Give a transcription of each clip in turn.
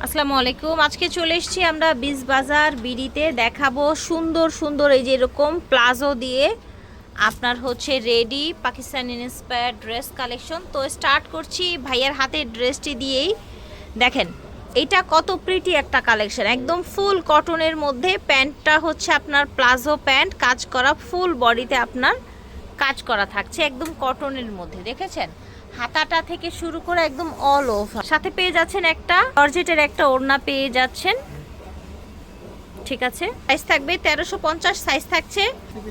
আসসালামু আলাইকুম। আজকে চলে এসেছি আমরা বিচ বাজার বিডিতে, দেখাবো সুন্দর সুন্দর এই যে এরকম প্লাজো দিয়ে আপনার হচ্ছে ready Pakistani inspired dress collection. তো স্টার্ট করছি ভাইয়ার হাতের ড্রেসটি দিয়েই। দেখেন এটা কত প্রিটি একটা কালেকশন, একদম ফুল কটনের মধ্যে। প্যান্টটা হচ্ছে আপনার প্লাজো প্যান্ট, কাজ করা, ফুল বডিতে আপনার কাজ করা থাকছে, একদম কটনের মধ্যে। দেখেছেন হাতাটা থেকে শুরু করে একদম অল ওভার। সাথে পেয়ে যাচ্ছেন একটা জর্জেটের একটা ওড়না পেয়ে যাচ্ছেন, ঠিক আছে। সাইজ থাকবে 1350, সাইজ থাকছে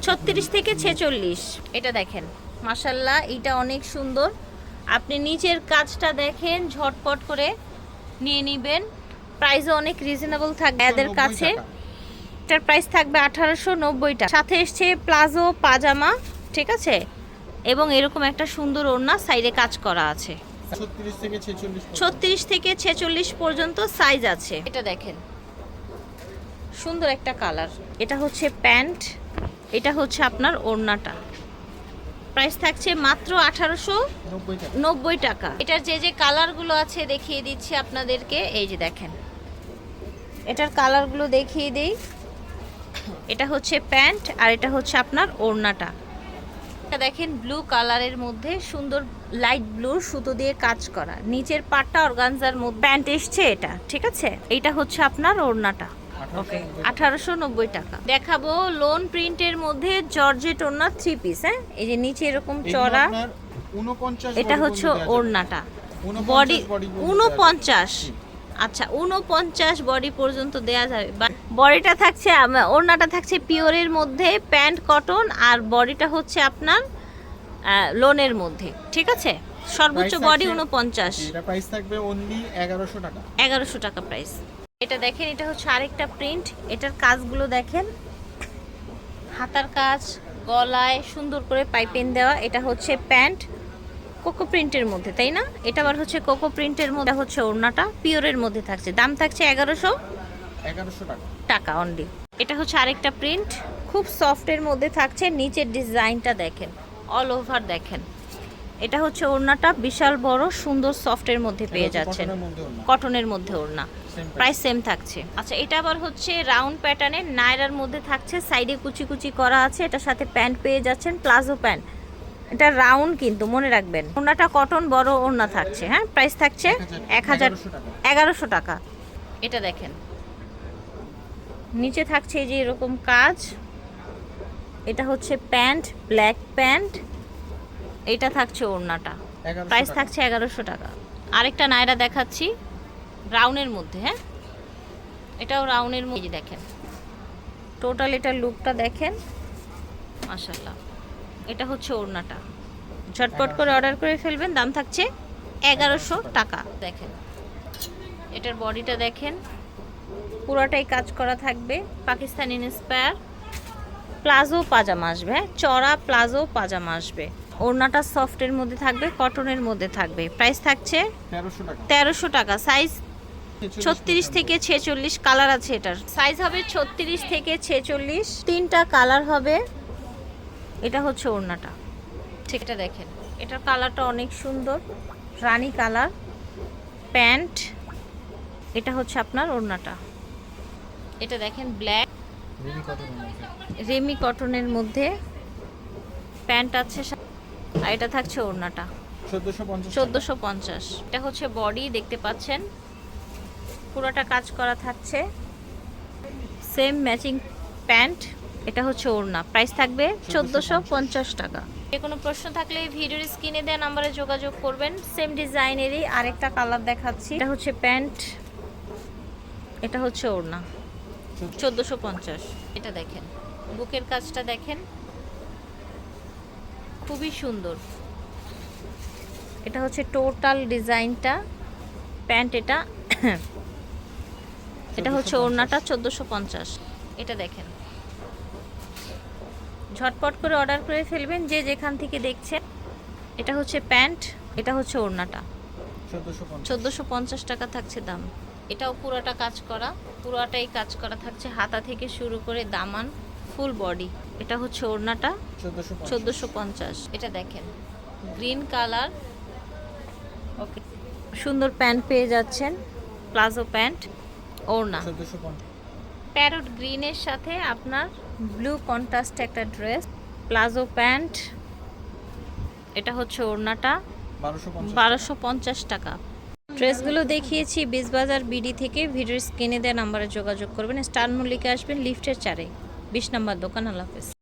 36 থেকে 46। এটা দেখেন মাশাল্লাহ, এটা অনেক সুন্দর। আপনি নিচের কাজটা দেখেন, ঝটপট করে নিয়ে নেবেন। প্রাইসও অনেক রিজনেবল থাকবে এদের কাছে। এটার প্রাইস থাকবে 1890 টাকা। সাথে এসছে প্লাজো পাজামা, ঠিক আছে, এবং এরকম একটা সুন্দর ওড়না, সাইডে কাজ করা আছে। 36 থেকে 46 পর্যন্ত সাইজ আছে। এটা দেখেন সুন্দর একটা কালার। এটা হচ্ছে প্যান্ট, এটা হচ্ছে আপনার ওড়নাটা। প্রাইস থাকছে মাত্র 1890 টাকা। এটার যে যে কালারগুলো আছে দেখিয়ে দিচ্ছি আপনাদেরকে। এই যে দেখেন এটার কালারগুলো দেখিয়ে দেই। এটা হচ্ছে প্যান্ট আর এটা হচ্ছে আপনার ওড়নাটা। দেখেন ব্লু কালারের মধ্যে সুন্দর লাইট ব্লু সুতো দিয়ে কাজ করা, নিচের পাটটা অর্গানজার মধ্যে প্যান্ট এসছে এটা, ঠিক আছে। এইটা হচ্ছে আপনার ওড়নাটা। ওকে, 1890 টাকা। দেখাবো লোন প্রিন্টের মধ্যে জর্জেট ওড়না 3 পিস। হ্যাঁ, এই যে নিচে এরকম চড়া, এটা হচ্ছে ওড়নাটা। বডি 49, আচ্ছা 49 বডি পর্যন্ত দেয়া যাবে। বডিটা থাকছে, ওড়নাটা থাকছে পিওরের মধ্যে, প্যান্ট কটন, আর বডিটা হচ্ছে আপনার লোনের মধ্যে, ঠিক আছে। সর্বোচ্চ বডি 49। এটা প্রাইস থাকবে অনলি 1100 টাকা। 1100 টাকা প্রাইস। এটা দেখেন, এটা হচ্ছে আরেকটা প্রিন্ট। এটার কাজগুলো দেখেন, হাতার কাজ, গলায় সুন্দর করে পাইপিং দেওয়া। এটা হচ্ছে প্যান্ট কোকো প্রিন্টের মধ্যে, তাই না? এটা আবার হচ্ছে কোকো প্রিন্টের মধ্যে, হচ্ছে ওড়নাটা পিওরের মধ্যে থাকছে। দাম থাকছে 1100 টাকা অনলি। এটা হচ্ছে আরেকটা প্রিন্ট, খুব সফটের মধ্যে থাকছে। নিচের ডিজাইনটা দেখেন, অল ওভার দেখেন। এটা হচ্ছে ওড়নাটা, বিশাল বড় সুন্দর সফটের মধ্যে পেয়ে যাচ্ছেন, কটনের মধ্যে ওড়না। প্রাইস সেম থাকছে। আচ্ছা, এটা আবার হচ্ছে রাউন্ড প্যাটার্নের নায়রার মধ্যে থাকছে, সাইডে কুচি কুচি করা আছে। এটার সাথে প্যান্ট পেয়ে যাচ্ছেন, প্লাজো প্যান্ট। এটা রাউন্ড কিন্তু মনে রাখবেন। ওড়নাটা কটন, বড় ওড়না থাকছে। হ্যাঁ, প্রাইস থাকছে 1100 টাকা। এটা দেখেন নিচে থাকছে এই যে এরকম কাজ। এটা হচ্ছে প্যান্ট, ব্ল্যাক প্যান্ট। এটা থাকছে ওড়নাটা, প্রাইস থাকছে 1100 টাকা। আরেকটা নায়রা দেখাচ্ছি রাউনের মধ্যে। হ্যাঁ, এটাও রাউনের মধ্যে। দেখেন টোটাল এটার লুকটা দেখেন, মাশাআল্লাহ। এটা হচ্ছে ওড়নাটা, ঝটপট করে অর্ডার করে ফেলবেন। দাম থাকছে 1100 টাকা। দেখেন এটার বডিটা দেখেন, পুরোটাই কাজ করা থাকবে, পাকিস্তানি ইন্সপায়ার। প্লাজো পাজামা আসবে, হ্যাঁ, চড়া প্লাজো পাজামা আসবে। ওড়নাটা সফটের মধ্যে থাকবে, কটনের মধ্যে থাকবে। প্রাইস থাকছে 1300 টাকা। সাইজ 36 থেকে 46 কালার আছে। এটার সাইজ হবে 36 থেকে 46, 3টা কালার হবে। এটা হচ্ছে ওড়নাটা, ঠিক। এটা দেখেন এটার কালারটা অনেক সুন্দর, রানী কালার। প্যান্ট, এটা হচ্ছে আপনার ওড়নাটা। এটা দেখেন ব্ল্যাক রেমি কটনের মধ্যে প্যান্ট আছে, আর এটা থাকছে ওড়নাটা 1450। এটা হচ্ছে বডি, দেখতে পাচ্ছেন পুরোটা কাজ করা থাকছে, সেম ম্যাচিং প্যান্ট। এটা হচ্ছে ওড়না, প্রাইস থাকবে 1450 টাকা। যে কোনো প্রশ্ন থাকলে ভিডিওর স্ক্রিনে দেওয়া নম্বরে যোগাযোগ করবেন। সেম ডিজাইনেরই আরেকটা কালার দেখাচ্ছি। এটা হচ্ছে প্যান্ট, এটা হচ্ছে ওড়না 1450। এটা দেখেন বুকের কাজটা দেখেন, খুবই সুন্দর। এটা হচ্ছে টোটাল ডিজাইনটা, প্যান্ট এটা এটা হচ্ছে ওড়নাটা 1450। এটা দেখেন ঝটপট করে অর্ডার করে ফেলবেন যে যেখান থেকে দেখছেন। এটা হচ্ছে প্যান্ট, এটা হচ্ছে ওড়নাটা 1450 টাকা থাকছে দাম। এটাও পুরোটা কাজ করা, পুরোটাই কাজ করা থাকছে, হাতা থেকে শুরু করে দামান, ফুল বডি। এটা হচ্ছে ওড়নাটা 1450। এটা দেখেন গ্রিন কালার, ওকে, সুন্দর প্যান্ট পেয়ে যাচ্ছেন। প্লাজো প্যান্ট, ওড়না। 1450। প্যারট গ্রিনের সাথে আপনার ব্লু কন্ট্রাস্ট একটা ড্রেস, প্লাজো প্যান্ট, এটা হচ্ছে ওড়নাটা, 1250 টাকা। ড্রেসগুলো দেখিয়েছি বিজবাজার বিডি থেকে। ভিডিওর স্ক্রিনে দেওয়া নাম্বারে যোগাযোগ করবেন। স্টার মল্লিকা আসবেন লিফটের 4-এ, 20 নম্বর দোকান। আল্লাহ হাফেজ।